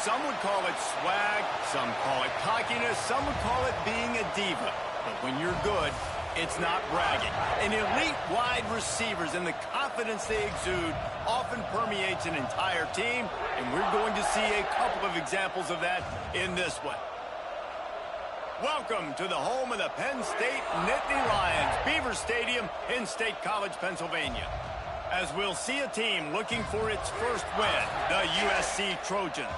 Some would call it swag, some call it cockiness, some would call it being a diva. But when you're good, it's not bragging. An elite wide receivers and the confidence they exude often permeates an entire team, and we're going to see a couple of examples of that in this one. Welcome to the home of the Penn State Nittany Lions, Beaver Stadium in State College, Pennsylvania. As we'll see a team looking for its first win, the USC Trojans,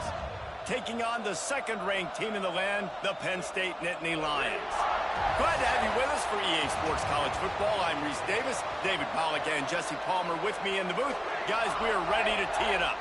taking on the second-ranked team in the land, the Penn State Nittany Lions. Glad to have you with us for EA Sports College Football. I'm Reese Davis, David Pollack and Jesse Palmer with me in the booth. Guys, we are ready to tee it up.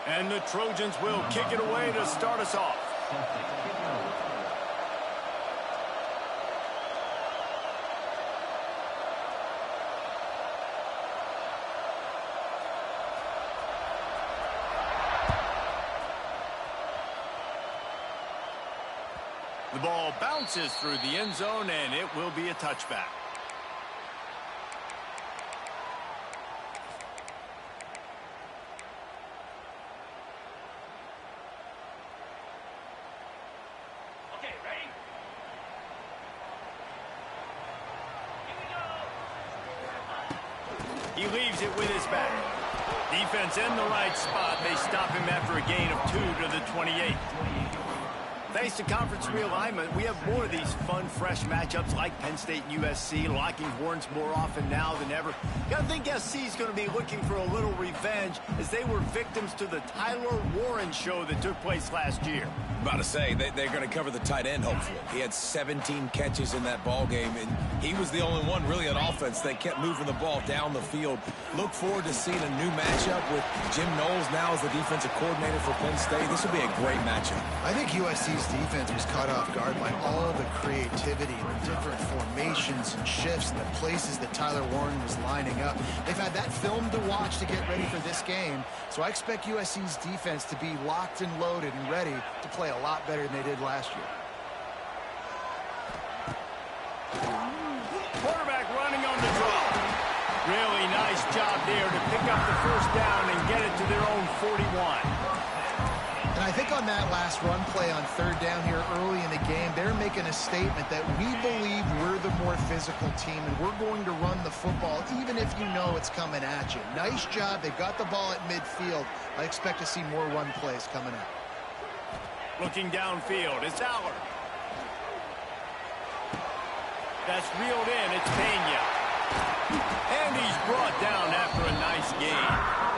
And the Trojans will kick it away to start us off. The ball bounces through the end zone, and it will be a touchback. He leaves it with his back. Defense in the right spot. They stop him after a gain of 2 to the 28. Thanks to conference realignment, we have more of these fun, fresh matchups like Penn State and USC, locking horns more often now than ever. I think SC is going to be looking for a little revenge as they were victims to the Tyler Warren show that took place last year. About to say, they're going to cover the tight end, hopefully. He had 17 catches in that ball game, and he was the only one really on offense that kept moving the ball down the field. Look forward to seeing a new matchup with Jim Knowles now as the defensive coordinator for Penn State. This will be a great matchup. I think USC's defense was caught off guard by all the creativity, the different formations and shifts, and the places that Tyler Warren was lining up. They've had that film to watch to get ready for this game, so I expect USC's defense to be locked and loaded and ready to play a lot better than they did last year. Quarterback running on the draw. Really nice job there to pick up the first down and get it to their own 41. And I think on that last run play on third down here early in the game, they're making a statement that we believe we're the more physical team and we're going to run the football even if you know it's coming at you. Nice job. They've got the ball at midfield. I expect to see more run plays coming up. Looking downfield, it's Aller. That's reeled in, it's Pena. And he's brought down after a nice gain.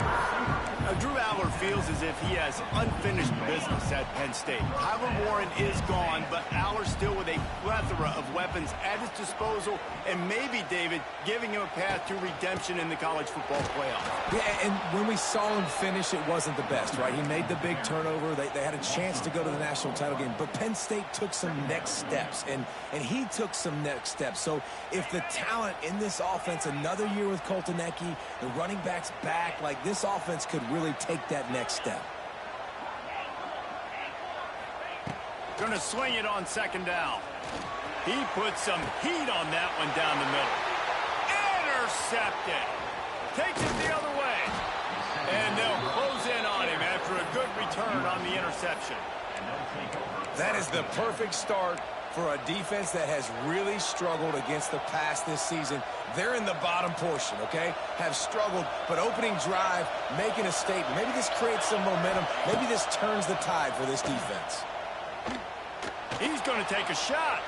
Now, Drew Aller feels as if he has unfinished business at Penn State. Tyler Warren is gone, but Aller still with a plethora of weapons at his disposal, and maybe, David, giving him a path to redemption in the college football playoff. Yeah, and when we saw him finish, it wasn't the best, right? He made the big turnover. They had a chance to go to the national title game, but Penn State took some next steps, and he took some next steps. So if the talent in this offense, another year with Coltonecki, the running backs back, like this offense could really take that next step. Gonna swing it on second down. He put some heat on that one down the middle. Intercepted. Takes it the other way. And they'll close in on him after a good return on the interception. That is the perfect start for a defense that has really struggled against the pass this season. They're in the bottom portion, okay? Have struggled, but opening drive, making a statement. Maybe this creates some momentum. Maybe this turns the tide for this defense. He's going to take a shot.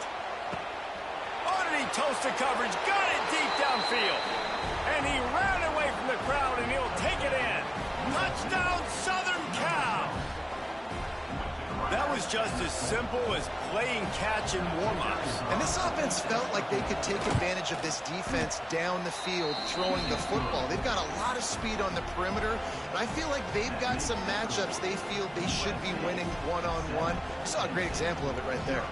Oh, did he toast the coverage? Got it deep downfield. And he ran away from the crowd, and he'll take it in. Touchdown, Southern Cal. That was just as simple as playing catch in warm-ups. And this offense felt like they could take advantage of this defense down the field, throwing the football. They've got a lot of speed on the perimeter, and I feel like they've got some matchups they feel they should be winning one-on-one. You saw a great example of it right there.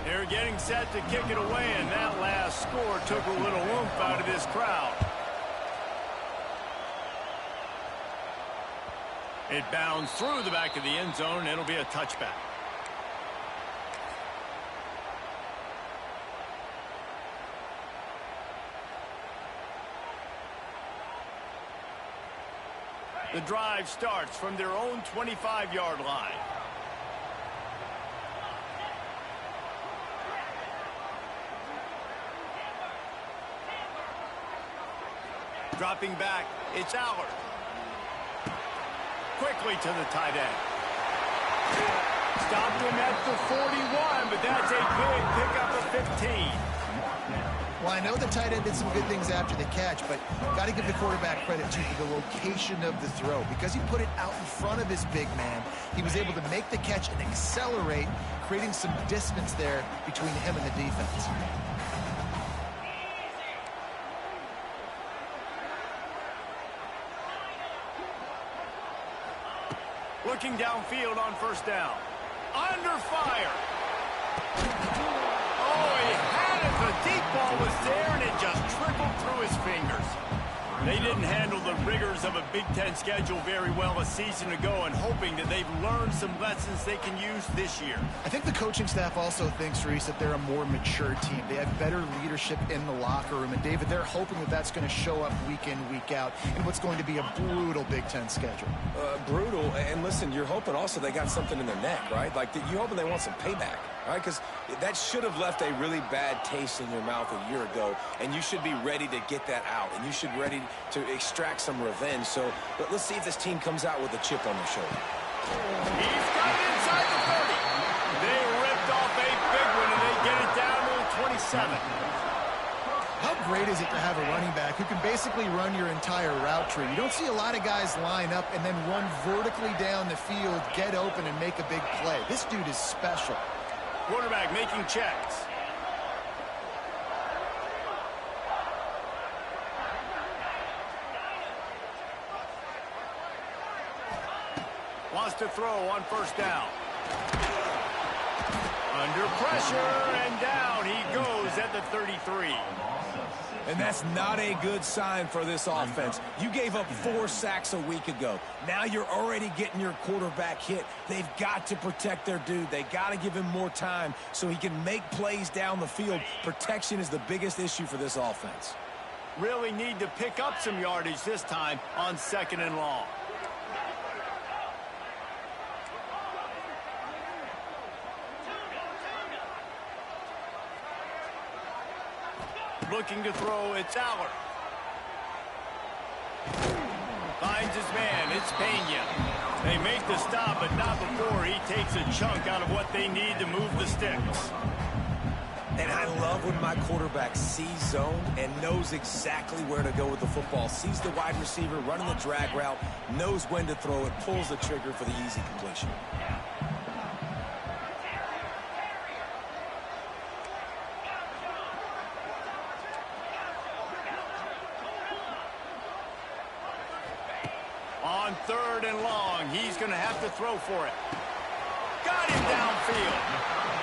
Here getting set to kick it away, and that last score took a little oomph out of this crowd. It bounds through the back of the end zone, and it'll be a touchback. The drive starts from their own 25-yard line. Dropping back, it's Allard. Quickly to the tight end. Stopped him at the 41, but that's a big pickup of 15. Well, I know the tight end did some good things after the catch, but got to give the quarterback credit, too, for the location of the throw. Because he put it out in front of his big man, he was able to make the catch and accelerate, creating some distance there between him and the defense. Looking downfield on first down. Under fire. Oh, he had it. The deep ball was there, and it just trickled through his fingers. They didn't handle the rigors of a Big Ten schedule very well a season ago, and hoping that they've learned some lessons they can use this year. I think the coaching staff also thinks, Reese, that they're a more mature team. They have better leadership in the locker room. And, David, they're hoping that that's going to show up week in, week out in what's going to be a brutal Big Ten schedule. Brutal. And, listen, you're hoping also they got something in their neck, right? Like, you're hoping they want some payback, right? Because that should have left a really bad taste in your mouth a year ago, and you should be ready to get that out, and you should be ready to extract some revenge. So let's see if this team comes out with a chip on their shoulder. He's got it inside the 30. They ripped off a big one, and they get it down to the 27. How great is it to have a running back who can basically run your entire route tree? You don't see a lot of guys line up and then run vertically down the field, get open, and make a big play. This dude is special. Quarterback making checks. Wants to throw on first down. Under pressure, and down he goes at the 33. And that's not a good sign for this offense. You gave up 4 sacks a week ago. Now you're already getting your quarterback hit. They've got to protect their dude. They got to give him more time so he can make plays down the field. Protection is the biggest issue for this offense. Really need to pick up some yardage this time on second and long. Looking to throw, it's Allard. Finds his man, it's Pena. They make the stop, but not before he takes a chunk out of what they need to move the sticks. And I love when my quarterback sees zone and knows exactly where to go with the football. Sees the wide receiver running the drag route, knows when to throw it, pulls the trigger for the easy completion. On third and long, he's going to have to throw for it. Got him downfield.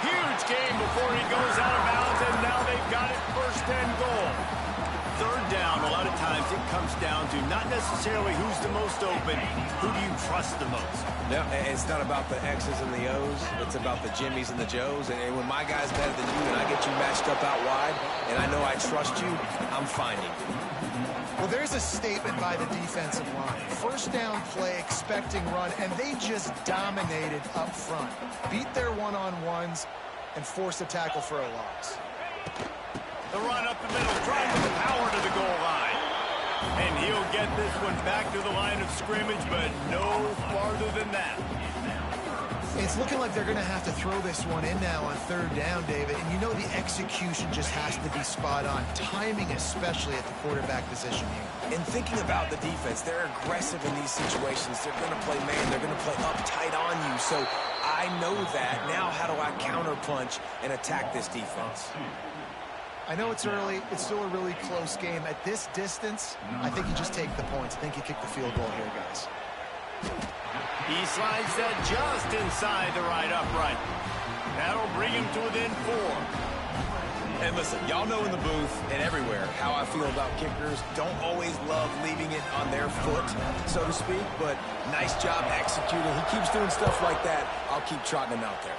Huge game before he goes out of bounds, and now they've got it first and goal. Third down, a lot of times it comes down to not necessarily who's the most open, who do you trust the most? No, it's not about the X's and the O's. It's about the Jimmies and the Joes. And when my guy's better than you and I get you matched up out wide, and I know I trust you, I'm finding you. Well, there's a statement by the defensive line. First down play, expecting run, and they just dominated up front. Beat their one-on-ones and forced a tackle for a loss. The run up the middle, trying to power to the goal line. And he'll get this one back to the line of scrimmage, but no farther than that. It's looking like they're going to have to throw this one in now on third down, David. And you know the execution just has to be spot on. Timing especially at the quarterback position here. And thinking about the defense, they're aggressive in these situations. They're going to play man. They're going to play uptight on you. So I know that. Now how do I counterpunch and attack this defense? I know it's early. It's still a really close game. At this distance, I think you just take the points. I think you kick the field goal here, guys. He slides that just inside the right upright. That'll bring him to within 4. And listen, y'all know in the booth and everywhere how I feel about kickers. Don't always love leaving it on their foot, so to speak, but nice job executing. He keeps doing stuff like that. I'll keep trotting him out there.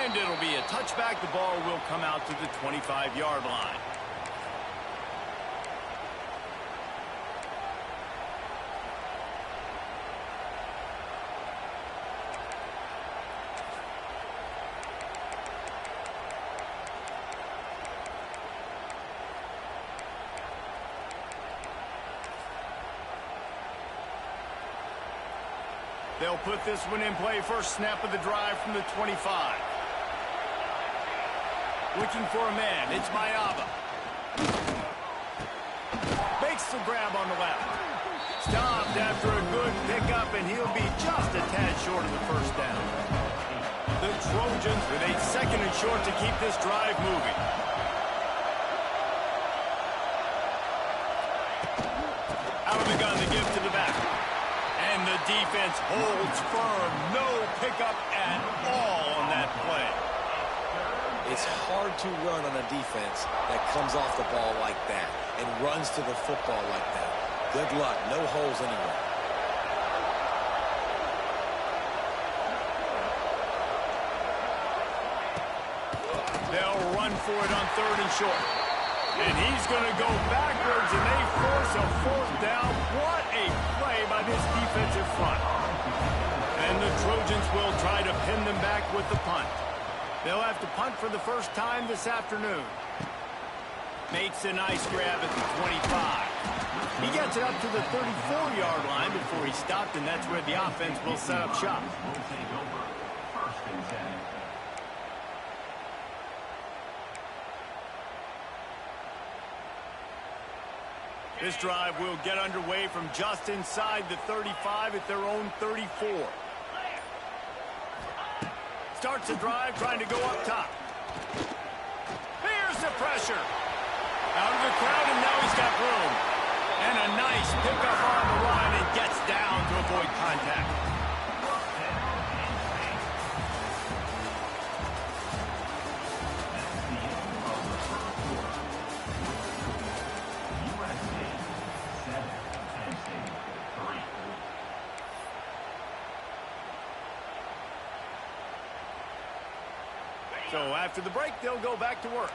And it'll be a touchback. The ball will come out to the 25-yard line. They'll put this one in play. First snap of the drive from the 25. Looking for a man. It's Mayaba. Makes the grab on the left. Stopped after a good pickup, and he'll be just a tad short of the first down. The Trojans with a second and short to keep this drive moving. Out of the gun, the give to the back. And the defense holds firm. No pickup at all on that play. It's hard to run on a defense that comes off the ball like that and runs to the football like that. Good luck. No holes anywhere. They'll run for it on 3rd and short. And he's going to go backwards, and they force a 4th down. What a play by this defensive front. And the Trojans will try to pin them back with the punt. They'll have to punt for the first time this afternoon. Makes a nice grab at the 25. He gets it up to the 34-yard line before he stopped, and that's where the offense will set up shop. This drive will get underway from just inside the 35 at their own 34. Starts the drive trying to go up top. Here's the pressure. Out of the crowd, and now he's got room. And a nice pickup on the line and gets down to avoid contact. So after the break, they'll go back to work.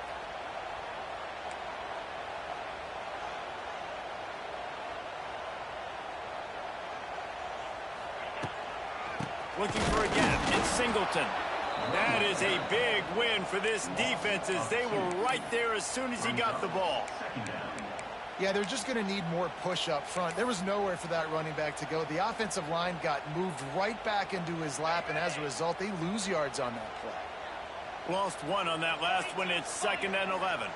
Looking for a gap. It's Singleton. That is a big win for this defense as they were right there as soon as he got the ball. Yeah, they're just going to need more push up front. There was nowhere for that running back to go. The offensive line got moved right back into his lap, and as a result, they lose yards on that play. Lost one on that last one. It's 2nd and 11.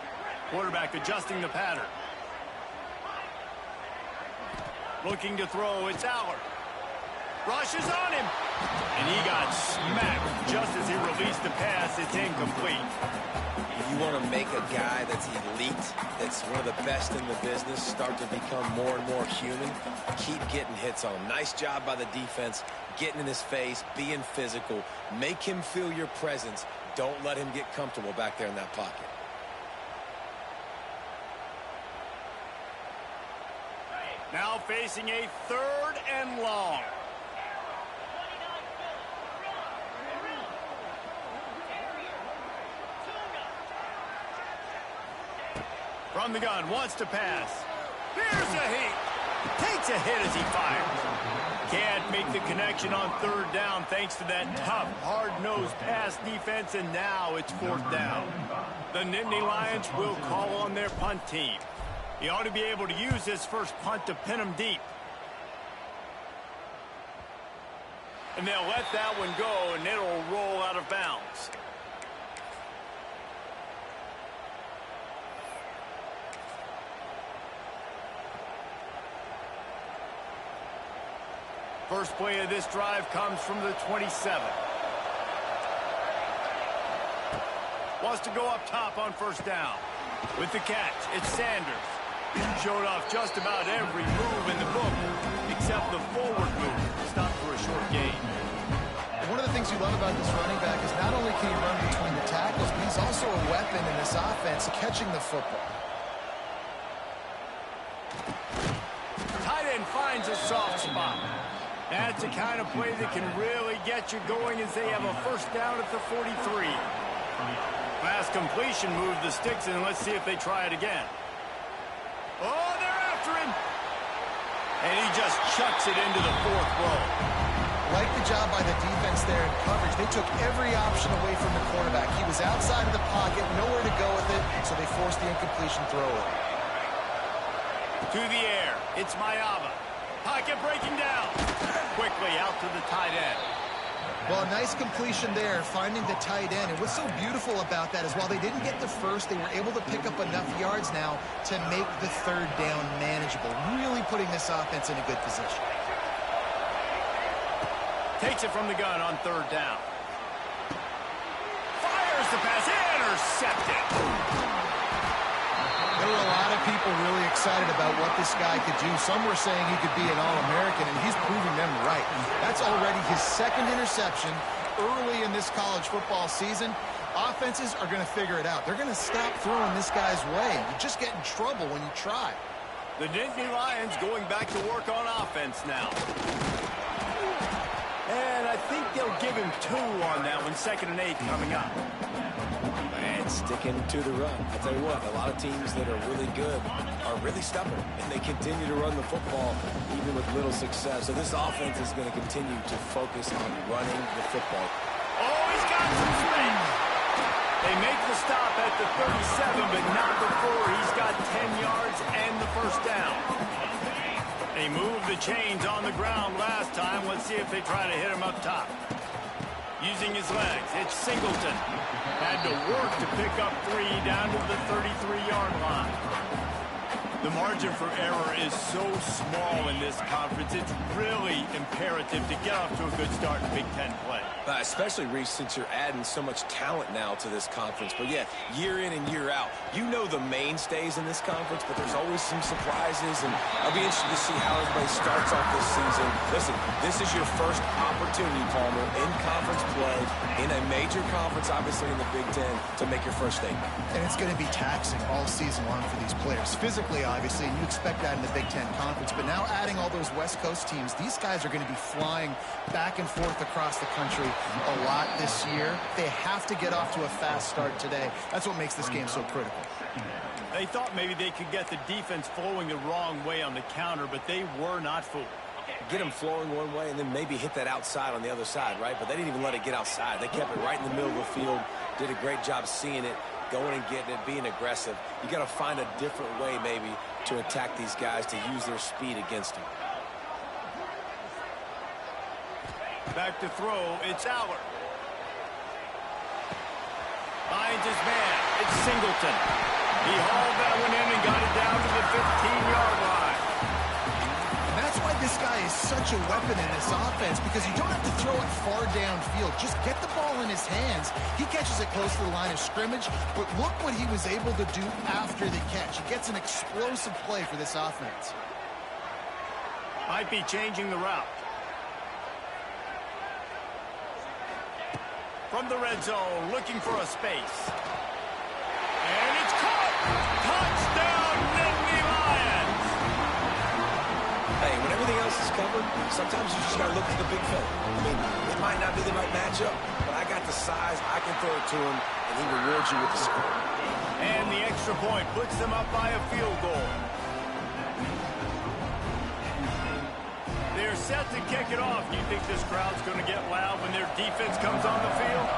Quarterback adjusting the pattern. Looking to throw. It's Aller. Rushes on him. And he got smacked just as he released the pass. It's incomplete. If you want to make a guy that's elite, that's one of the best in the business, start to become more and more human, keep getting hits on him. Nice job by the defense, getting in his face, being physical. Make him feel your presence. Don't let him get comfortable back there in that pocket. Now facing a 3rd and long. From the gun, wants to pass. Here's a hit. Takes a hit as he fires. Can't make the connection on 3rd down thanks to that tough, hard-nosed pass defense, and now it's 4th down. The Nittany Lions will call on their punt team. He ought to be able to use this first punt to pin him deep. And they'll let that one go, and it'll roll out of bounds. First play of this drive comes from the 27. Wants to go up top on 1st down. With the catch, it's Sanders. Showed off just about every move in the book, except the forward move. Stopped for a short gain. you love about this running back is not only can he run between the tackles, but he's also a weapon in this offense catching the football. Tight end finds a soft spot. That's the kind of play that can really get you going as they have a first down at the 43. Fast completion moved the sticks, and let's see if they try it again. Oh, they're after him. And he just chucks it into the fourth row. Like the job by the defense there in coverage. They took every option away from the quarterback. He was outside of the pocket, nowhere to go with it, so they forced the incompletion throw. To the air, it's Mayava. Pocket breaking down. Quickly out to the tight end. Well, nice completion there, finding the tight end. And what's so beautiful about that is while they didn't get the first, they were able to pick up enough yards now to make the third down manageable. Really putting this offense in a good position. Takes it from the gun on third down. Fires the pass. Intercepted. There were a lot of people really excited about what this guy could do. Some were saying he could be an All-American, and he's proving them right. That's already his second interception early in this college football season. Offenses are going to figure it out. They're going to stop throwing this guy's way. You just get in trouble when you try. The Nittany Lions going back to work on offense now. And I think they'll give him 2 on that one, 2nd and 8 coming up. And sticking to the run. I'll tell you what, a lot of teams that are really good are really stubborn, and they continue to run the football even with little success. So this offense is going to continue to focus on running the football. Oh, he's got some space. They make the stop at the 37, but not before he's got 10 yards and the first down. They moved the chains on the ground last time. Let's see if they try to hit him up top. Using his legs, it's Singleton. Had to work to pick up 3 down to the 33-yard line. The margin for error is so small in this conference. It's really imperative to get off to a good start in Big Ten play. Especially, Reese, since you're adding so much talent now to this conference. But, yeah, year in and year out, you know the mainstays in this conference, but there's always some surprises. And I'll be interested to see how everybody starts off this season. Listen, this is your first opportunity, Palmer, in conference play, in a major conference, obviously in the Big Ten, to make your first statement. And it's going to be taxing all season long for these players. Physically, obviously, and you expect that in the Big Ten Conference. But now adding all those West Coast teams, these guys are going to be flying back and forth across the country a lot this year. They have to get off to a fast start today. That's what makes this game so critical. They thought maybe they could get the defense flowing the wrong way on the counter, but they were not fooled. Get them flowing one way and then maybe hit that outside on the other side, right? But they didn't even let it get outside. They kept it right in the middle of the field, did a great job seeing it, going and getting it, being aggressive. You got to find a different way maybe to attack these guys, to use their speed against them. Back to throw, it's Aller. Finds his man, it's Singleton. He hauled that one in and got it down to the 15-yard line. And that's why this guy is such a weapon in this offense, because you don't have to throw it far downfield. Just get the ball in his hands. He catches it close to the line of scrimmage, but look what he was able to do after the catch. He gets an explosive play for this offense. Might be changing the route. From the red zone, looking for a space. And it's caught! Touchdown, Nittany Lions! Hey, when everything else is covered, sometimes you just got to look at the big fella. I mean, it might not be the right matchup, but I got the size, I can throw it to him, and he rewards you with the score. And the extra point puts them up by a field goal. They're set to kick it off. Do you think this crowd's going to get loud when their defense comes on the field?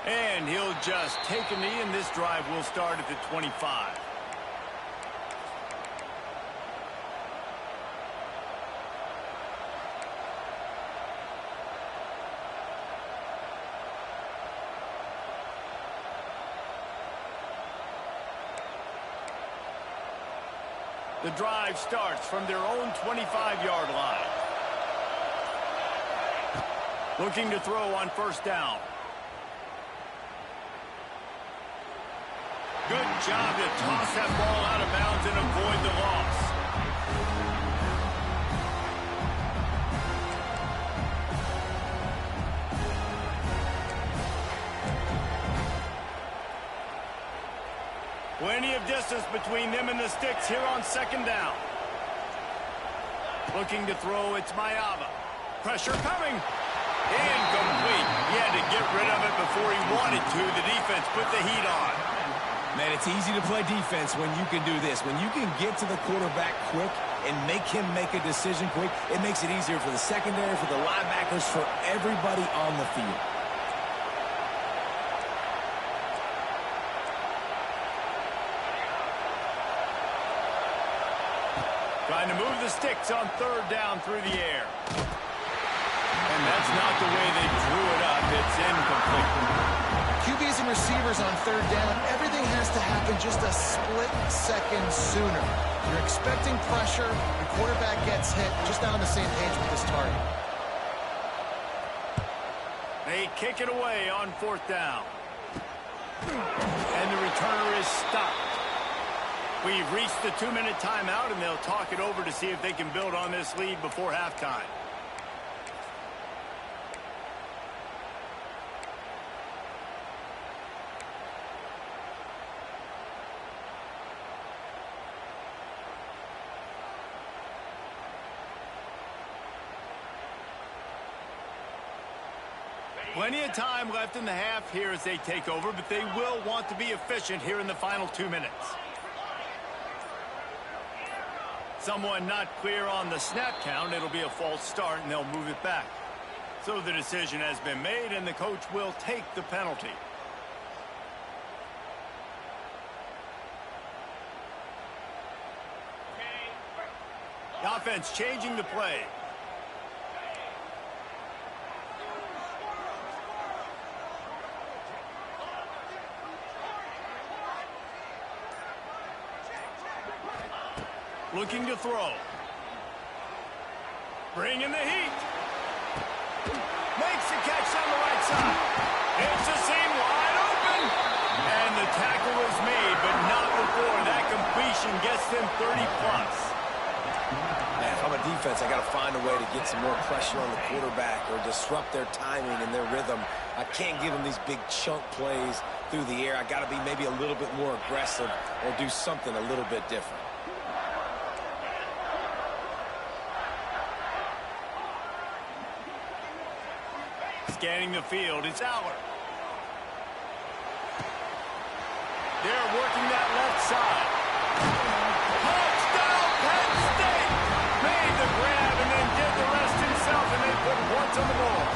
And he'll just take a knee, and this drive will start at the 25. The drive starts from their own 25-yard line. Looking to throw on first down. Good job to toss that ball out of bounds and avoid the loss. Plenty of distance between them and the sticks here on second down. Looking to throw, it's Mayava. Pressure coming. Incomplete. He had to get rid of it before he wanted to. The defense put the heat on. Man, it's easy to play defense when you can do this. When you can get to the quarterback quick and make him make a decision quick, it makes it easier for the secondary, for the linebackers, for everybody on the field. Trying to move the sticks on third down through the air. And that's not the way they drew it up. It's incomplete. QBs and receivers on third down, everything has to happen just a split second sooner. You're expecting pressure, the quarterback gets hit, just not on the same page with this target. They kick it away on fourth down. And the returner is stopped. We've reached the 2-minute timeout, and they'll talk it over to see if they can build on this lead before halftime. Plenty of time left in the half here as they take over, but they will want to be efficient here in the final 2 minutes. Someone not clear on the snap count. It'll be a false start, and they'll move it back. So the decision has been made, and the coach will take the penalty. The offense changing the play. Looking to throw. Bringing the heat. Makes the catch on the right side. It's a seam wide open. And the tackle is made, but not before. That completion gets them 30-plus. Man, if I'm a defense, I got to find a way to get some more pressure on the quarterback or disrupt their timing and their rhythm. I can't give them these big chunk plays through the air. I got to be maybe a little bit more aggressive or do something a little bit different. Scanning the field, it's Aller. They're working that left side. Touchdown, Penn State! Made the grab and then did the rest himself, and they put points on the board.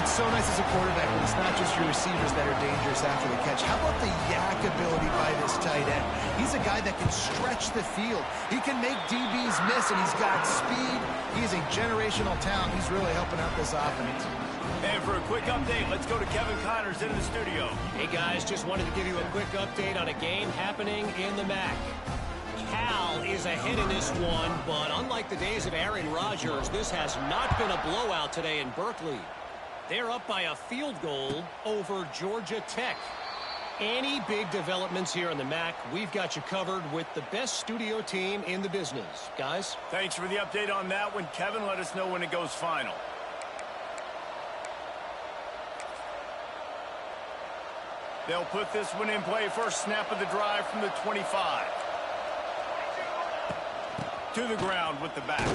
It's so nice as a quarterback when it's not just your receivers that are dangerous after the catch. How about the yak ability by this tight end? He's a guy that can stretch the field. He can make DBs miss, and he's got speed. He's a generational talent. He's really helping out this offense. And for a quick update, let's go to Kevin Connors in the studio. Hey, guys, just wanted to give you a quick update on a game happening in the MAC. Cal is ahead in this one, but unlike the days of Aaron Rodgers, this has not been a blowout today in Berkeley. They're up by a field goal over Georgia Tech. Any big developments here in the MAC, we've got you covered with the best studio team in the business. Guys? Thanks for the update on that one, Kevin. Let us know when it goes final. They'll put this one in play. First snap of the drive from the 25. To the ground with the back.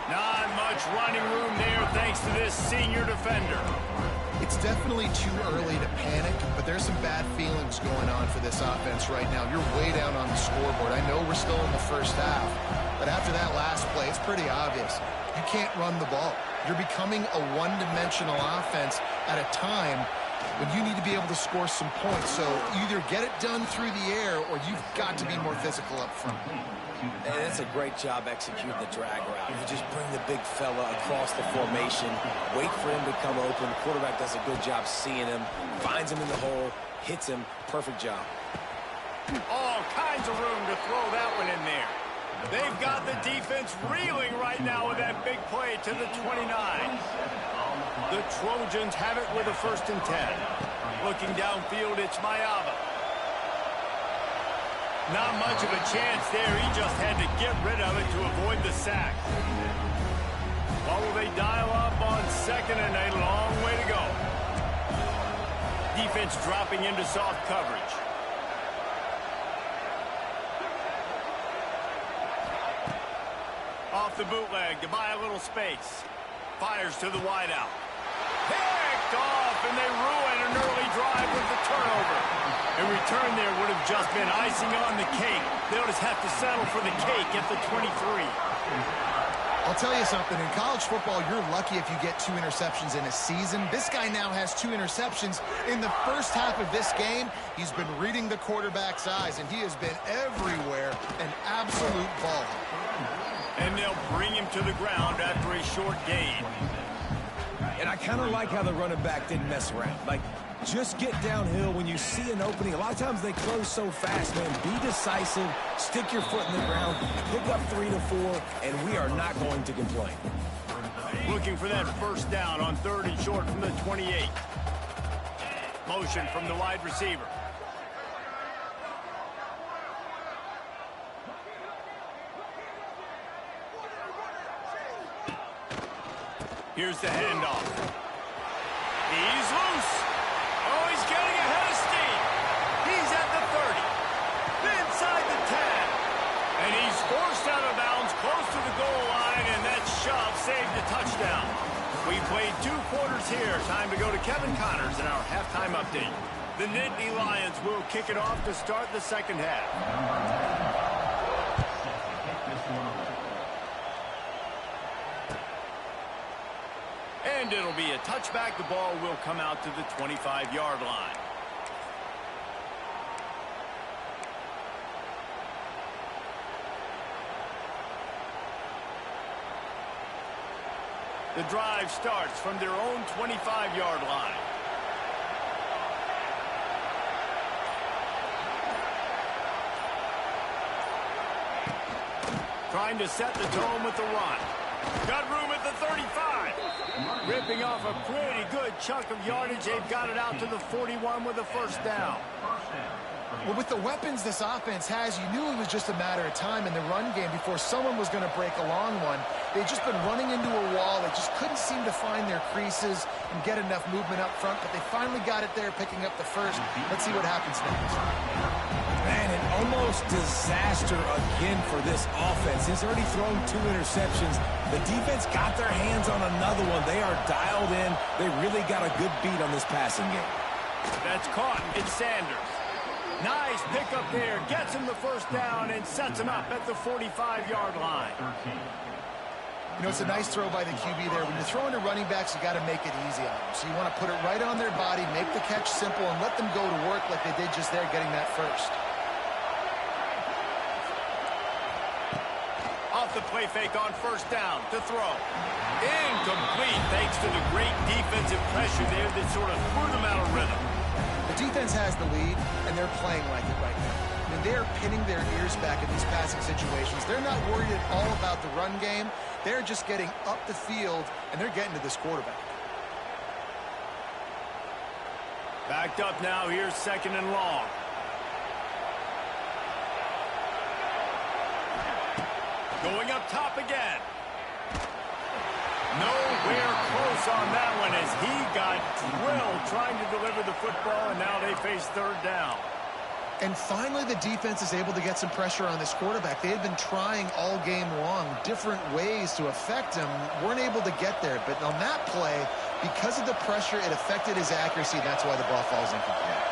Not much running room there thanks to this senior defender. It's definitely too early to panic, but there's some bad feelings going on for this offense right now. You're way down on the scoreboard. I know we're still in the first half, but after that last play, it's pretty obvious. You can't run the ball. You're becoming a one-dimensional offense at a time when you need to be able to score some points. So either get it done through the air or you've got to be more physical up front. And it's a great job executing the drag route. You just bring the big fella across the formation, wait for him to come open. The quarterback does a good job seeing him, finds him in the hole, hits him. Perfect job. All kinds of room to throw that one in there. They've got the defense reeling right now with that big play to the 29. The Trojans have it with a 1st and 10. Looking downfield, it's Mayava. Not much of a chance there. He just had to get rid of it to avoid the sack. Well, will they dial up on 2nd and a long way to go. Defense dropping into soft coverage. Off the bootleg to buy a little space. Fires to the wideout. Picked off, and they ruin an early drive with the turnover. A return there would have just been icing on the cake. They'll just have to settle for the cake at the 23. I'll tell you something. In college football, you're lucky if you get 2 interceptions in a season. This guy now has 2 interceptions. In the first half of this game, he's been reading the quarterback's eyes, and he has been everywhere, an absolute ball. And they'll bring him to the ground after a short gain. And I kind of like how the running back didn't mess around. Like, just get downhill when you see an opening. A lot of times they close so fast, man. Be decisive, stick your foot in the ground, pick up 3 to 4, and we are not going to complain. Looking for that first down on 3rd and short from the 28. Motion from the wide receiver. Here's the handoff. He's loose. Oh, he's getting ahead of steam. He's at the 30. Inside the 10. And he's forced out of bounds close to the goal line, and that shove saved a touchdown. We played 2 quarters here. Time to go to Kevin Connors in our halftime update. The Nittany Lions will kick it off to start the second half. And it'll be a touchback. The ball will come out to the 25-yard line. The drive starts from their own 25-yard line. Trying to set the tone with the run. Got room at the 35. Ripping off a pretty good chunk of yardage. They've got it out to the 41 with a first down. Well, with the weapons this offense has, you knew it was just a matter of time in the run game before someone was going to break a long one. They've just been running into a wall. They just couldn't seem to find their creases and get enough movement up front, but they finally got it there, picking up the first. Let's see what happens next. Man, an almost disaster again for this offense. He's already thrown 2 interceptions. The defense got their hands on another one. They are dialed in. They really got a good beat on this passing game. That's caught. It's Sanders. Nice pickup there. Gets him the first down and sets him up at the 45-yard line. You know, it's a nice throw by the QB there. When you're throwing to running backs, you got to make it easy on them. So you want to put it right on their body, make the catch simple, and let them go to work like they did just there, getting that first. Off the play fake on first down to throw. Incomplete thanks to the great defensive pressure there that sort of threw them out of rhythm. The defense has the lead, and they're playing like it right now. I mean, they're pinning their ears back in these passing situations. They're not worried at all about the run game. They're just getting up the field, and they're getting to this quarterback. Backed up now. Here's 2nd and long. Going up top again. Nowhere close on that one as he got drilled trying to deliver the football, and now they face 3rd down. And finally, the defense is able to get some pressure on this quarterback. They had been trying all game long different ways to affect him, weren't able to get there. But on that play, because of the pressure, it affected his accuracy. That's why the ball falls incomplete.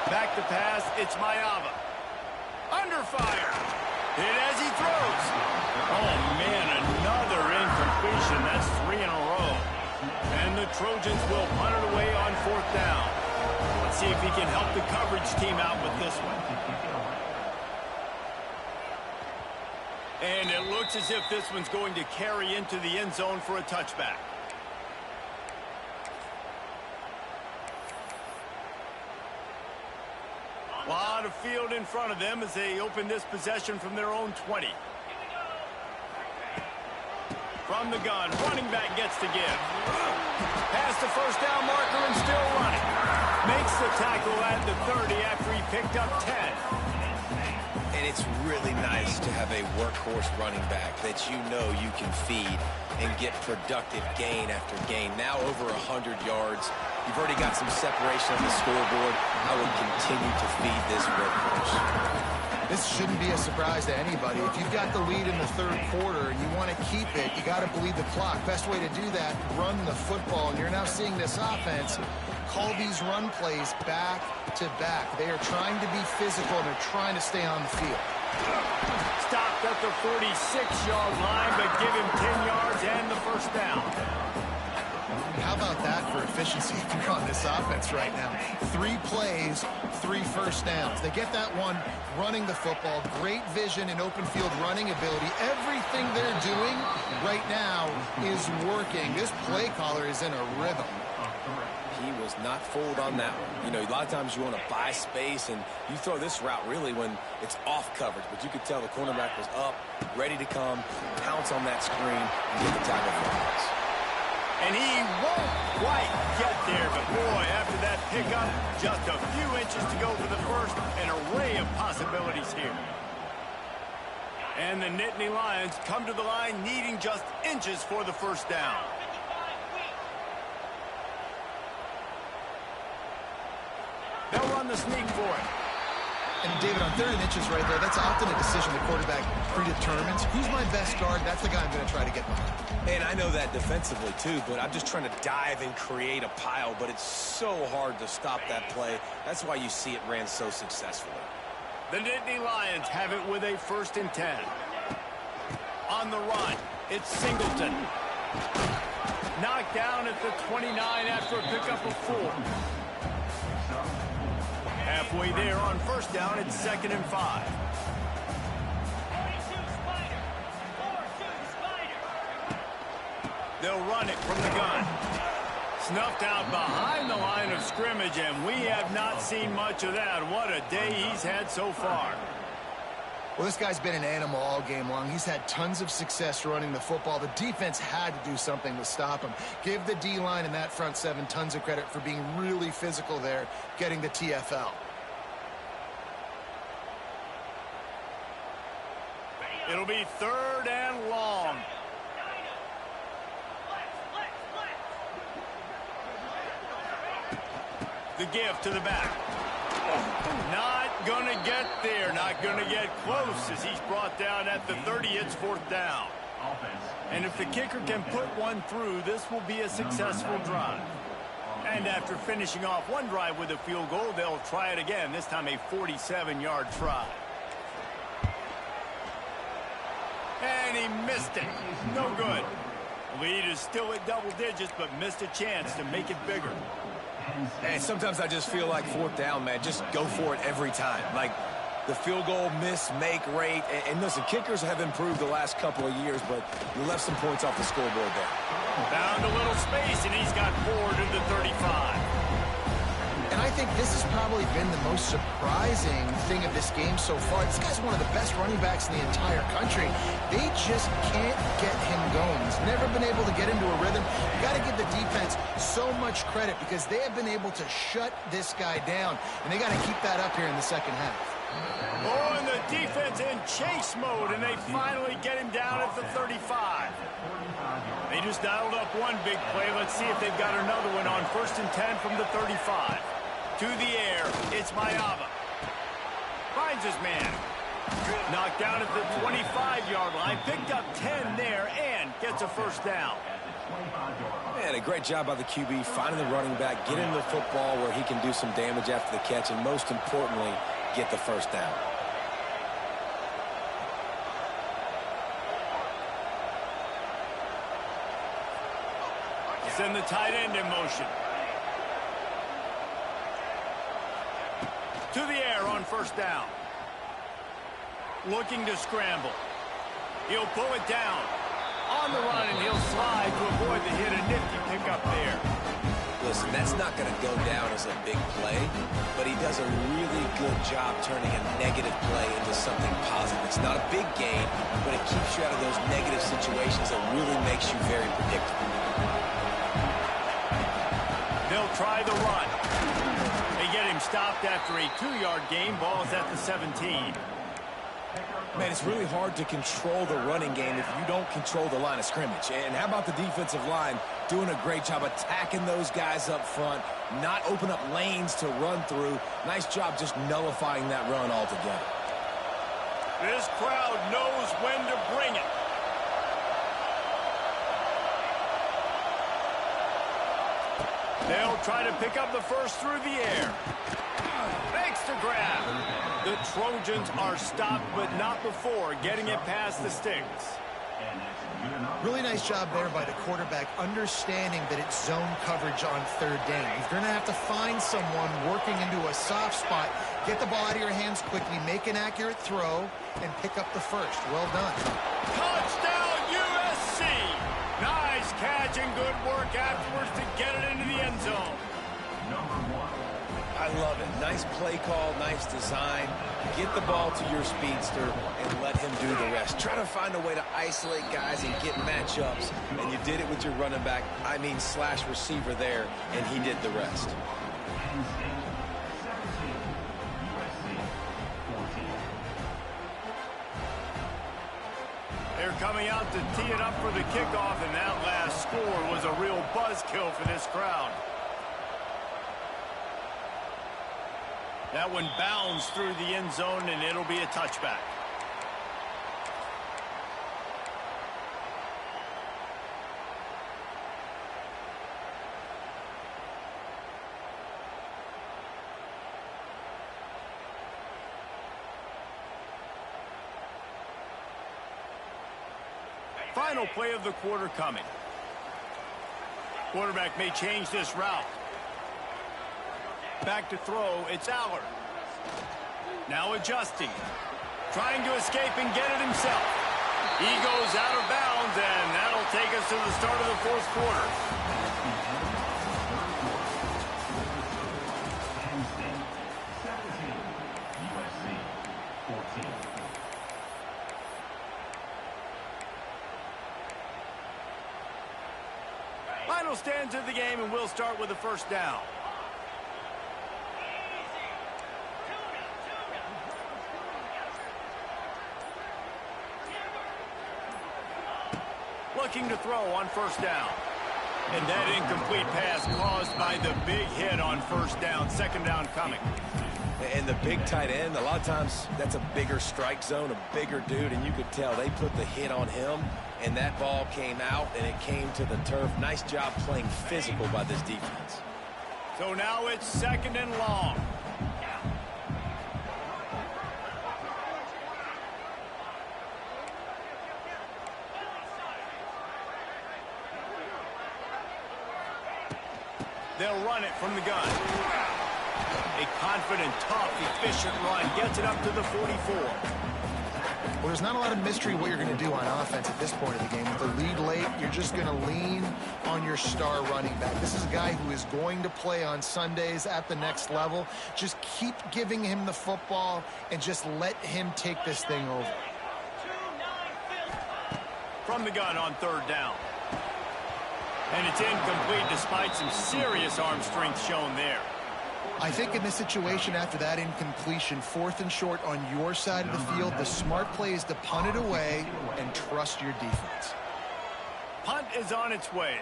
Back to pass, it's Mayava. Under fire. Hit as he throws. Oh, man, another incompletion. That's 3 in a row. And the Trojans will punt it away on 4th down. Let's see if he can help the coverage team out with this one. And it looks as if this one's going to carry into the end zone for a touchback. A lot of field in front of them as they open this possession from their own 20. From the gun, running back gets to give. Past the first down marker and still running. Makes the tackle at the 30 after he picked up 10. And it's really nice to have a workhorse running back that you know you can feed and get productive gain after gain. Now over 100 yards You've already got some separation on the scoreboard. I would continue to feed this workhorse. This shouldn't be a surprise to anybody. If you've got the lead in the third quarter and you want to keep it, you got to bleed the clock. Best way to do that, run the football. And you're now seeing this offense call these run plays back to back. They are trying to be physical, and they're trying to stay on the field. Stopped at the 46-yard line, but give him 10 yards and the first down. How about that for efficiency on this offense right now? 3 plays, 3 first downs. They get that one running the football. Great vision and open field running ability. Everything they're doing right now is working. This play caller is in a rhythm. He was not fooled on that one. You know, a lot of times you want to buy space, and you throw this route really when it's off coverage. But you could tell the cornerback was up, ready to come, pounce on that screen, and get the tackle for a loss. And he won't quite get there, but boy, after that pickup, just a few inches to go for the first. An array of possibilities here. And the Nittany Lions come to the line needing just inches for the first down. They'll run the sneak for it. And David, on 3rd and inches right there, that's often a decision the quarterback predetermines. Who's my best guard? That's the guy I'm going to try to get behind. And I know that defensively, too, but I'm just trying to dive and create a pile, but it's so hard to stop that play. That's why you see it ran so successfully. The Nittany Lions have it with a 1st and 10. On the run, it's Singleton. Knocked down at the 29 after a pickup of 4. Halfway there on first down, it's 2nd and 5. They'll run it from the gun. Snuffed out behind the line of scrimmage, and we have not seen much of that. What a day he's had so far. Well, this guy's been an animal all game long. He's had tons of success running the football. The defense had to do something to stop him. Give the D-line and that front 7 tons of credit for being really physical there, getting the TFL. It'll be 3rd and long. The give to the back. Not going to get there. Not going to get close as he's brought down at the 30. It's 4th down. And if the kicker can put one through, this will be a successful drive. And after finishing off one drive with a field goal, they'll try it again, this time a 47-yard try. And he missed it. No good. Lead is still at double digits, but missed a chance to make it bigger. And sometimes I just feel like 4th down, man. Just go for it every time. Like the field goal miss-make rate. And listen, kickers have improved the last couple of years, but you left some points off the scoreboard there. Found a little space, and he's got 4 to the 35. And I think this has probably been the most surprising thing of this game so far. This guy's one of the best running backs in the entire country. They just can't get him going. He's never been able to get into a rhythm. You got to give the defense so much credit because they have been able to shut this guy down. And they got to keep that up here in the second half. Oh, and the defense in chase mode, and they finally get him down at the 35. They just dialed up one big play. Let's see if they've got another one on 1st and 10 from the 35. To the air, it's Mayava. Finds his man. Knocked down at the 25-yard line. Picked up 10 there and gets a 1st down. Man, a great job by the QB finding the running back, getting the football where he can do some damage after the catch, and most importantly, get the 1st down. Send the tight end in motion. To the air on 1st down. Looking to scramble. He'll pull it down. On the run, and he'll slide to avoid the hit. A nifty pickup there. Listen, that's not going to go down as a big play, but he does a really good job turning a negative play into something positive. It's not a big gain, but it keeps you out of those negative situations that really makes you very predictable. They'll try the run. They get him stopped after a 2-yard gain. Ball's at the 17. Man, it's really hard to control the running game if you don't control the line of scrimmage. And how about the defensive line doing a great job attacking those guys up front, not open up lanes to run through. Nice job just nullifying that run altogether. This crowd knows when to bring it. They'll try to pick up the first through the air. Makes the grab. The Trojans are stopped, but not before getting it past the sticks. Really nice job there by the quarterback, understanding that it's zone coverage on third down. You're going to have to find someone working into a soft spot, get the ball out of your hands quickly, make an accurate throw, and pick up the first. Well done. Touchdown, USC! Nice catch and good work afterwards to get it into the end zone. I love it. Nice play call, nice design. Get the ball to your speedster and let him do the rest. Try to find a way to isolate guys and get matchups, and you did it with your running back, slash receiver there, and he did the rest. They're coming out to tee it up for the kickoff, and that last score was a real buzzkill for this crowd. That one bounds through the end zone, and it'll be a touchback. Final play of the quarter coming. Quarterback may change this route. Back to throw, it's Allard. Now adjusting. Trying to escape and get it himself. He goes out of bounds, and that'll take us to the start of the fourth quarter. Final stanza of the game, and we'll start with the first down. Looking to throw on first down. And that incomplete pass caused by the big hit on first down. Second down coming. And the big tight end, a lot of times that's a bigger strike zone, a bigger dude, and you could tell they put the hit on him, and that ball came out, and it came to the turf. Nice job playing physical by this defense. So now it's second and long. They'll run it from the gun. A confident, tough, efficient run gets it up to the 44. Well, there's not a lot of mystery what you're going to do on offense at this point of the game. With the lead late, you're just going to lean on your star running back. This is a guy who is going to play on Sundays at the next level. Just keep giving him the football and just let him take this thing over. From the gun on third down. And it's incomplete despite some serious arm strength shown there. I think in this situation after that incompletion, fourth and short on your side of the field, the smart play is to punt it away and trust your defense. Punt is on its way.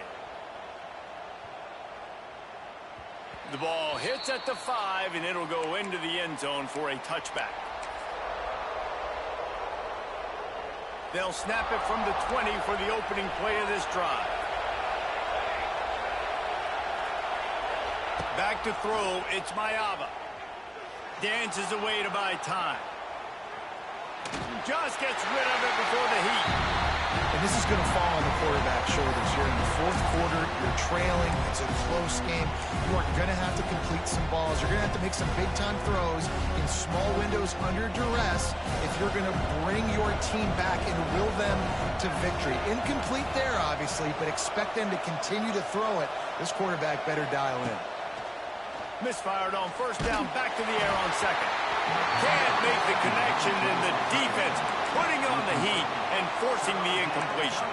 The ball hits at the 5, and it'll go into the end zone for a touchback. They'll snap it from the 20 for the opening play of this drive. Back to throw, it's Mayava. Dances away to buy time. Just gets rid of it before the heat. And this is going to fall on the quarterback's shoulders here in the fourth quarter. You're trailing. It's a close game. You are going to have to complete some balls. You're going to have to make some big-time throws in small windows under duress if you're going to bring your team back and will them to victory. Incomplete there, obviously, but expect them to continue to throw it. This quarterback better dial in. Misfired on first down, back to the air on second. Can't make the connection, and the defense putting on the heat and forcing the incompletion.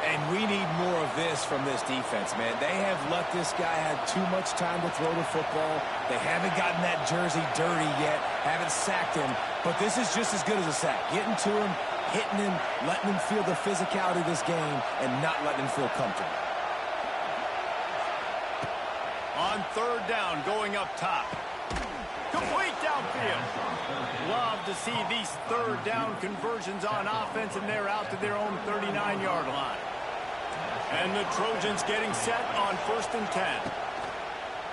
And we need more of this from this defense, man. They have let this guy have too much time to throw the football. They haven't gotten that jersey dirty yet, haven't sacked him. But this is just as good as a sack. Getting to him, hitting him, letting him feel the physicality of this game, and not letting him feel comfortable. On third down, going up top. Complete downfield. Love to see these third down conversions on offense, and they're out to their own 39-yard line. And the Trojans getting set on 1st and 10.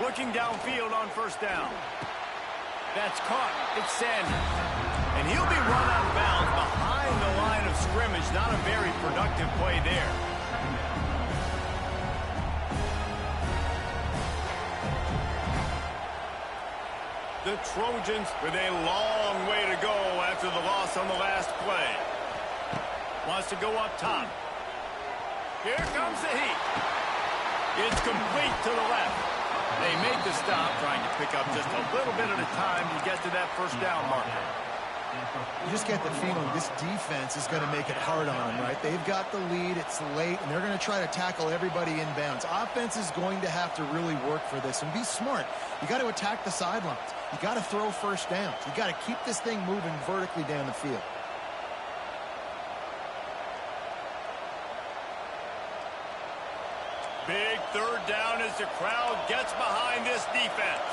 Looking downfield on 1st down. That's caught. It's Sanders. And he'll be run out of bounds behind the line of scrimmage. Not a very productive play there. The Trojans with a long way to go after the loss on the last play. Wants to go up top. Here comes the heat. It's complete to the left. They make the stop, trying to pick up just a little bit at a time to get to that 1st down marker. You just get the feeling this defense is going to make it hard on them, right? They've got the lead, it's late, and they're going to try to tackle everybody inbounds. Offense is going to have to really work for this and be smart. You got to attack the sidelines. You got to throw 1st downs. You got to keep this thing moving vertically down the field. Big 3rd down as the crowd gets behind this defense.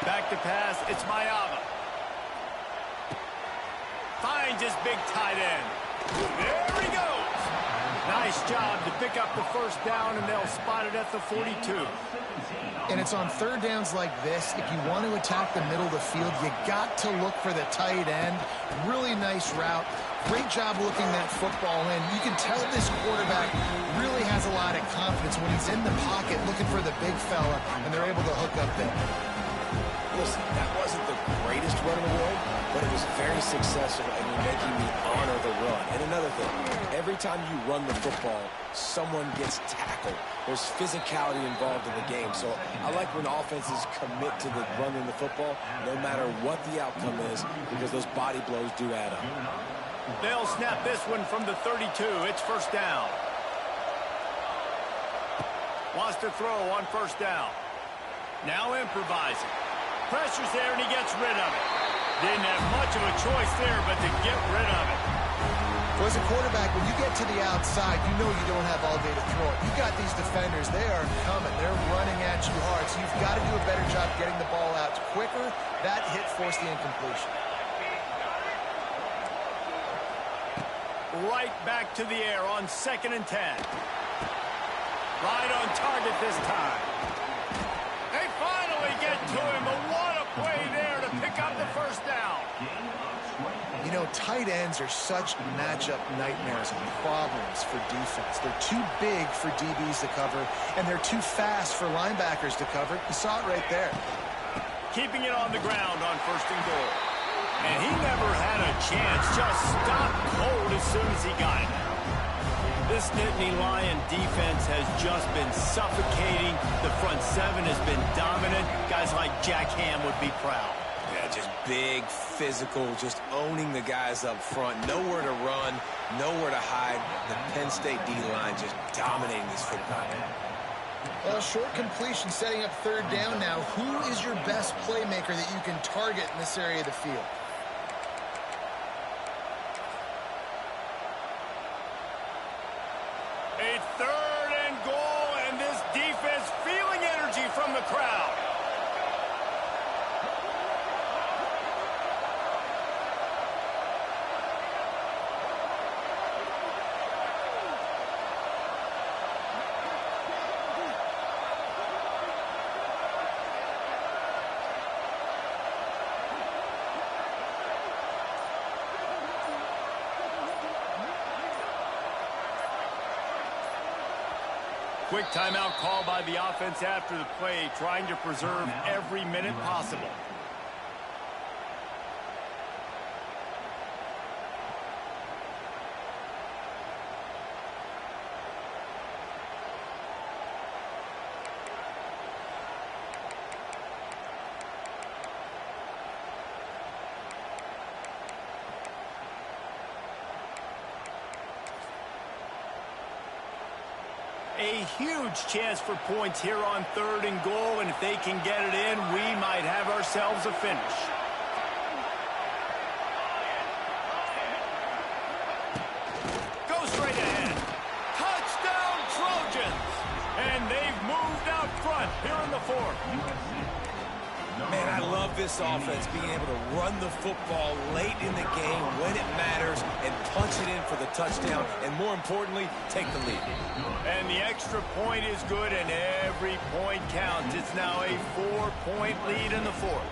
Back to pass, it's Mayava. Finds his big tight end. There he goes. Nice job to pick up the 1st down, and they'll spot it at the 42. And it's on 3rd downs like this. If you want to attack the middle of the field, you got to look for the tight end. Really nice route. Great job looking that football in. You can tell this quarterback really has a lot of confidence when he's in the pocket looking for the big fella, and they're able to hook up there. Listen, that wasn't the greatest run in the world, but it was very successful, and you're making me honor the run. And another thing, every time you run the football, someone gets tackled. There's physicality involved in the game. So I like when offenses commit to the running the football, no matter what the outcome is, because those body blows do add up. They'll snap this one from the 32. It's 1st down. Wants to throw on 1st down. Now improvising. Pressure's there, and he gets rid of it. Didn't have much of a choice there, but to get rid of it. Well, as a quarterback, when you get to the outside, you know you don't have all day to throw it. You got these defenders. They are coming. They're running at you hard, so you've got to do a better job getting the ball out quicker. That hit forced the incompletion. Right back to the air on 2nd and 10. Right on target this time. They finally get to him, but what a play there to pick up the 1st down. You know, tight ends are such matchup nightmares and problems for defense. They're too big for DBs to cover, and they're too fast for linebackers to cover. You saw it right there. Keeping it on the ground on 1st and goal. And he never had a chance, just stopped cold as soon as he got it. This Nittany Lion defense has just been suffocating. The front 7 has been dominant. Guys like Jack Ham would be proud. Yeah, just big, physical, just owning the guys up front. Nowhere to run, nowhere to hide. The Penn State D-line just dominating this football game. Well, short completion setting up 3rd down now. Who is your best playmaker that you can target in this area of the field? A 3rd and goal, and this defense feeling energy from the crowd. Quick timeout call by the offense after the play, trying to preserve every minute possible. A huge chance for points here on 3rd and goal, and if they can get it in, we might have ourselves a finish. Go straight ahead. Touchdown, Trojans! And they've moved out front here in the 4th. Man, I love this offense, being able to run the football late in the game when it matters and punch it in for the touchdown, and more importantly, take the lead. And the extra point is good, and every point counts. It's now a 4-point lead in the 4th.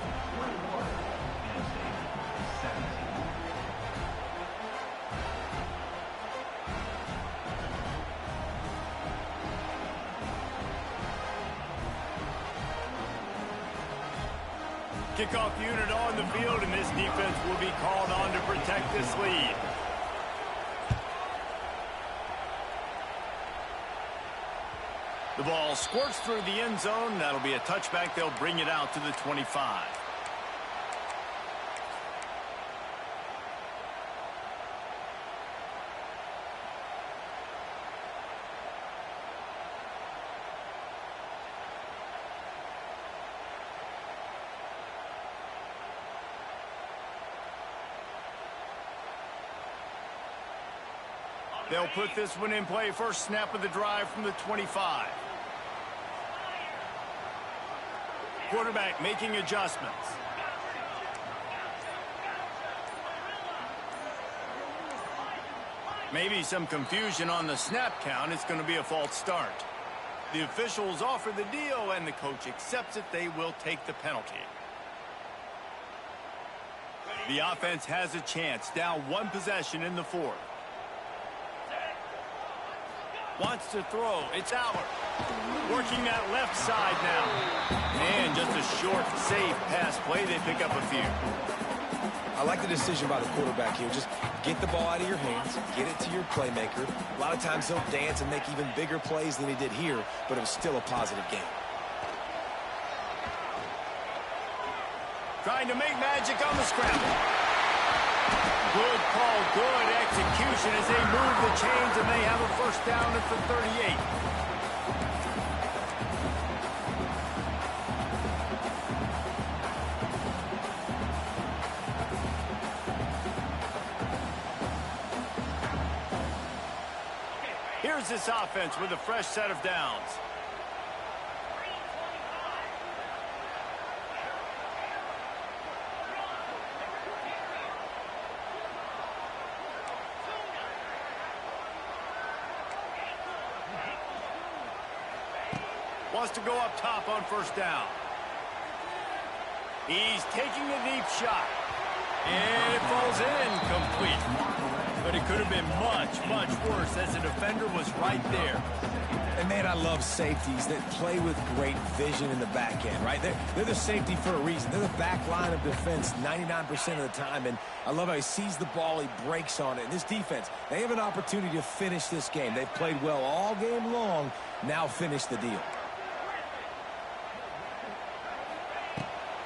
Kickoff unit on the field, and this defense will be called on to protect this lead. The ball squirts through the end zone. That'll be a touchback. They'll bring it out to the 25. They'll put this one in play. First snap of the drive from the 25. Quarterback making adjustments. Maybe some confusion on the snap count. It's going to be a false start. The officials offer the deal, and the coach accepts it. They will take the penalty. The offense has a chance. Down 1 possession in the 4th. Wants to throw. It's Allard. Working that left side now. And just a short, safe pass play. They pick up a few. I like the decision by the quarterback here. Just get the ball out of your hands, get it to your playmaker. A lot of times he'll dance and make even bigger plays than he did here, but it was still a positive game. Trying to make magic on the scramble. Good call, good execution as they move the chains, and they have a first down at the 38. Here's this offense with a fresh set of downs. Wants to go up top on first down. He's taking a deep shot. And it falls in complete. But it could have been much, much worse as the defender was right there. And, man, I love safeties that play with great vision in the back end, right? They're the safety for a reason. They're the back line of defense 99% of the time. And I love how he sees the ball, he breaks on it. And this defense, they have an opportunity to finish this game. They've played well all game long. Now finish the deal.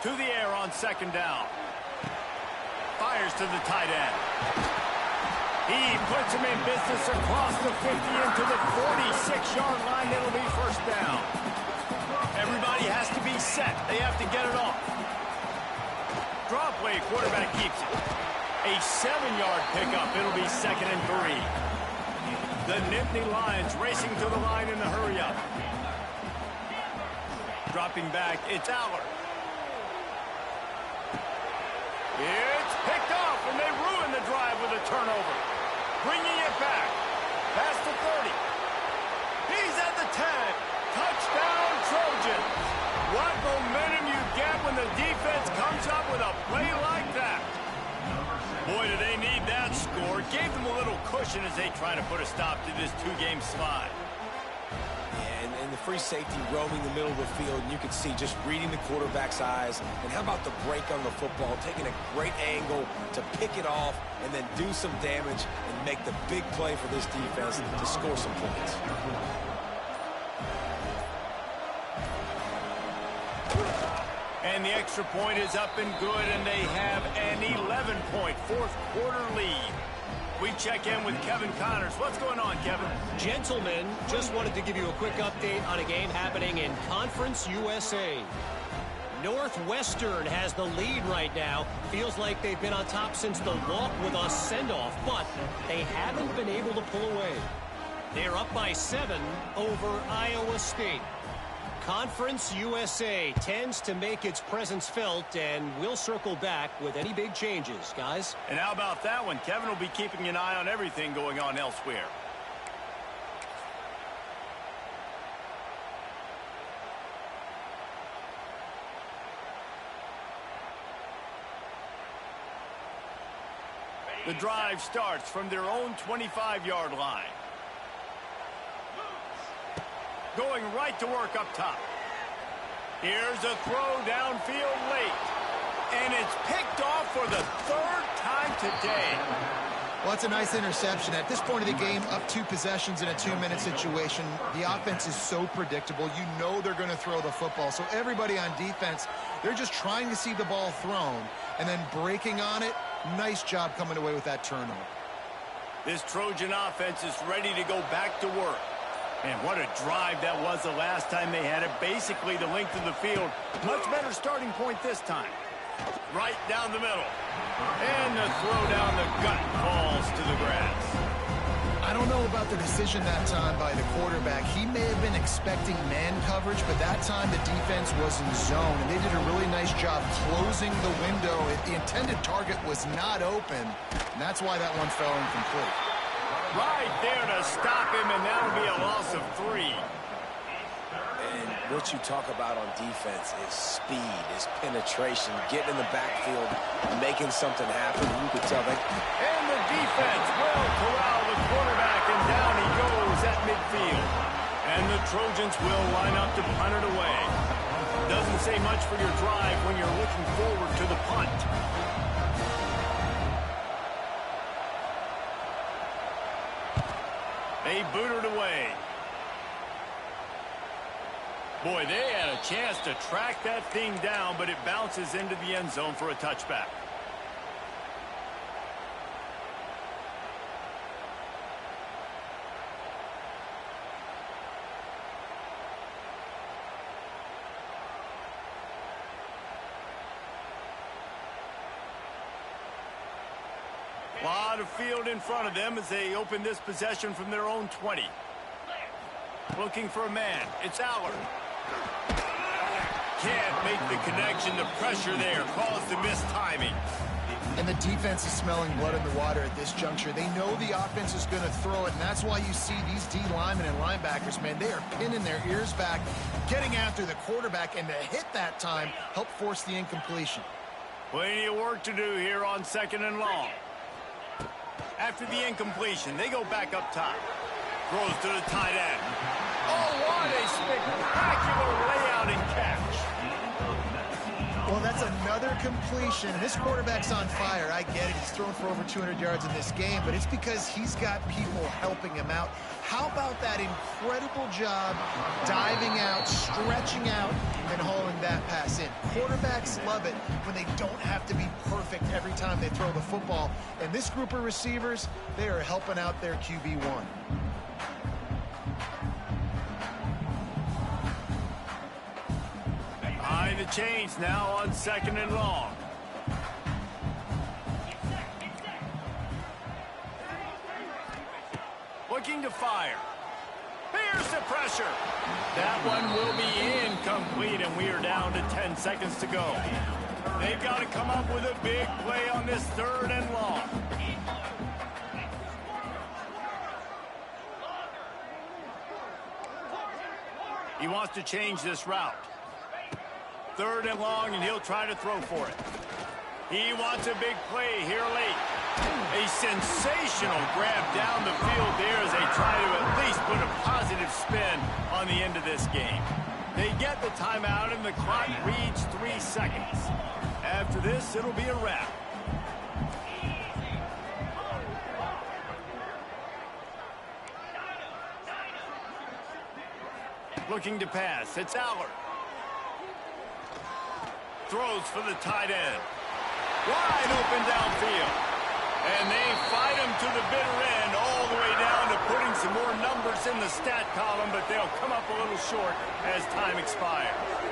To the air on second down. Fires to the tight end. He puts him in business across the 50 into the 46-yard line. It'll be first down. Everybody has to be set. They have to get it off. Draw play, quarterback keeps it. A 7-yard pickup. It'll be 2nd and 3. The Nittany Lions racing to the line in the hurry-up. Dropping back, it's Allard. It's picked off, and they ruin the drive with a turnover. Bringing it back. Past the 30. He's at the 10. Touchdown, Trojans. What momentum you get when the defense comes up with a play like that. Boy, do they need that score. Gave them a little cushion as they try to put a stop to this 2-game slide. And the free safety roaming the middle of the field, and you can see just reading the quarterback's eyes. And how about the break on the football, taking a great angle to pick it off and then do some damage and make the big play for this defense to score some points. And the extra point is up and good, and they have an 11-point fourth quarter lead. We check in with Kevin Connors. What's going on, Kevin? Gentlemen, just wanted to give you a quick update on a game happening in Conference USA. Northwestern has the lead right now. Feels like they've been on top since the walk with us send-off, but they haven't been able to pull away. They're up by 7 over Iowa State. Conference USA tends to make its presence felt, and we'll circle back with any big changes, guys. And how about that one? Kevin will be keeping an eye on everything going on elsewhere. The drive starts from their own 25-yard line. Going right to work up top. Here's a throw downfield late. And it's picked off for the 3rd time today. Well, it's a nice interception. At this point of the game, up 2 possessions in a 2-minute situation, the offense is so predictable. You know they're going to throw the football. So everybody on defense, they're just trying to see the ball thrown and then breaking on it. Nice job coming away with that turnover. This Trojan offense is ready to go back to work. And what a drive that was the last time they had it. Basically the length of the field. Much better starting point this time. Right down the middle. And the throw down the gut falls to the grass. I don't know about the decision that time by the quarterback. He may have been expecting man coverage, but that time the defense was in zone, and they did a really nice job closing the window. The intended target was not open, and that's why that one fell incomplete. Right there to stop him, and that'll be a loss of 3. And what you talk about on defense is speed, is penetration, getting in the backfield, making something happen. You could tell that. And the defense will corral the quarterback, and down he goes at midfield. And the Trojans will line up to punt it away. Doesn't say much for your drive when you're looking forward to the punt. They boot it away. Boy, they had a chance to track that thing down, but it bounces into the end zone for a touchback. A lot of field in front of them as they open this possession from their own 20. Looking for a man. It's Allard. Can't make the connection. The pressure there caused the missed timing. And the defense is smelling blood in the water at this juncture. They know the offense is going to throw it, and that's why you see these D linemen and linebackers, man, they are pinning their ears back, getting after the quarterback, and to hit that time, help force the incompletion. Plenty of work to do here on 2nd and long. After the incompletion, they go back up top. Throws to the tight end. Oh, what a spectacular layout and catch. Well, that's another completion. This quarterback's on fire. I get it. He's thrown for over 200 yards in this game, but it's because he's got people helping him out. How about that incredible job diving out, stretching out, and hauling that pass in? Quarterbacks love it when they don't have to be perfect every time they throw the football. And this group of receivers, they are helping out their QB1. Behind the chains now on 2nd and long. Looking to fire. Here's the pressure. That one will be incomplete, and we are down to 10 seconds to go. They've got to come up with a big play on this 3rd and long. He wants to change this route. 3rd and long, and he'll try to throw for it. He wants a big play here late. A sensational grab down the field there as they try to at least put a positive spin on the end of this game. They get the timeout, and the clock reads 3 seconds. After this, it'll be a wrap. Looking to pass. It's Allard. Throws for the tight end. Wide open downfield. And they fight them to the bitter end, all the way down to putting some more numbers in the stat column, but they'll come up a little short as time expires.